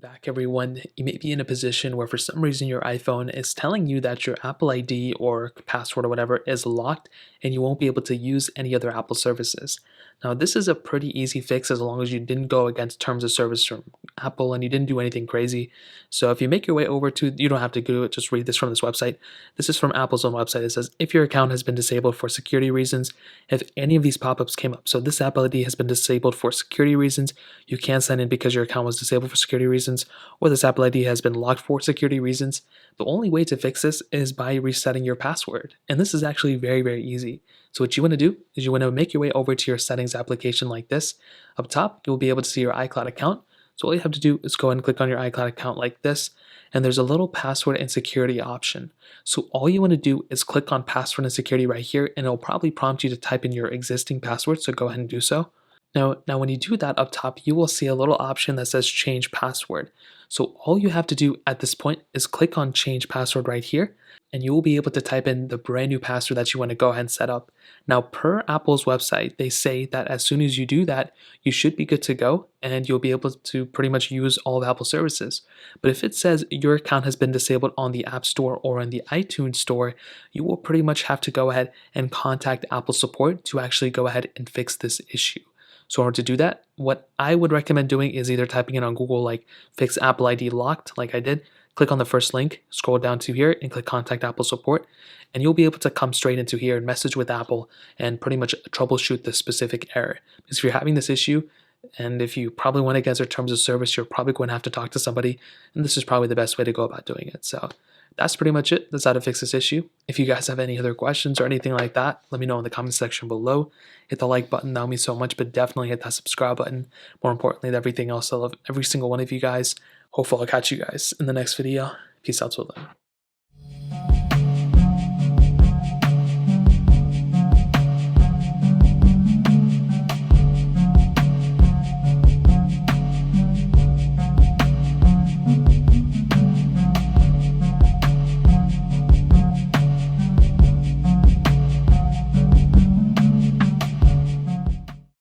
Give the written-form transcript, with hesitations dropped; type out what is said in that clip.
Back everyone, you may be in a position where for some reason your iPhone is telling you that your Apple ID or password or whatever is locked and you won't be able to use any other Apple services. Now, this is a pretty easy fix as long as you didn't go against terms of service from Apple and you didn't do anything crazy. So if you make your way over to, you don't have to do it, just read this from this website. This is from Apple's own website. It says, if your account has been disabled for security reasons, if any of these pop-ups came up, so this Apple ID has been disabled for security reasons, you can't sign in because your account was disabled for security reasons, or this Apple ID has been locked for security reasons, the only way to fix this is by resetting your password. And this is actually very, very easy. So what you want to do is you want to make your way over to your settings application like this. Up top, you'll be able to see your iCloud account. So all you have to do is go ahead and click on your iCloud account like this, and there's a little password and security option. So all you want to do is click on password and security right here, and it'll probably prompt you to type in your existing password, so go ahead and do so. Now, when you do that up top, you will see a little option that says change password. So all you have to do at this point is click on change password right here, and you will be able to type in the brand new password that you want to go ahead and set up. Now, per Apple's website, they say that as soon as you do that, you should be good to go and you'll be able to pretty much use all of Apple services. But if it says your account has been disabled on the App Store or in the iTunes Store, you will pretty much have to go ahead and contact Apple support to actually go ahead and fix this issue. So in order to do that, what I would recommend doing is either typing in on Google like fix Apple ID locked like I did, click on the first link, scroll down to here and click contact Apple support, and you'll be able to come straight into here and message with Apple and pretty much troubleshoot the specific error. Because if you're having this issue, and if you probably went against their terms of service, you're probably going to have to talk to somebody, and this is probably the best way to go about doing it. So that's pretty much it. That's how to fix this issue. If you guys have any other questions or anything like that, let me know in the comment section below. Hit the like button, that would mean so much, but definitely hit that subscribe button. More importantly than everything else, I love every single one of you guys. Hopefully I'll catch you guys in the next video. Peace out till then.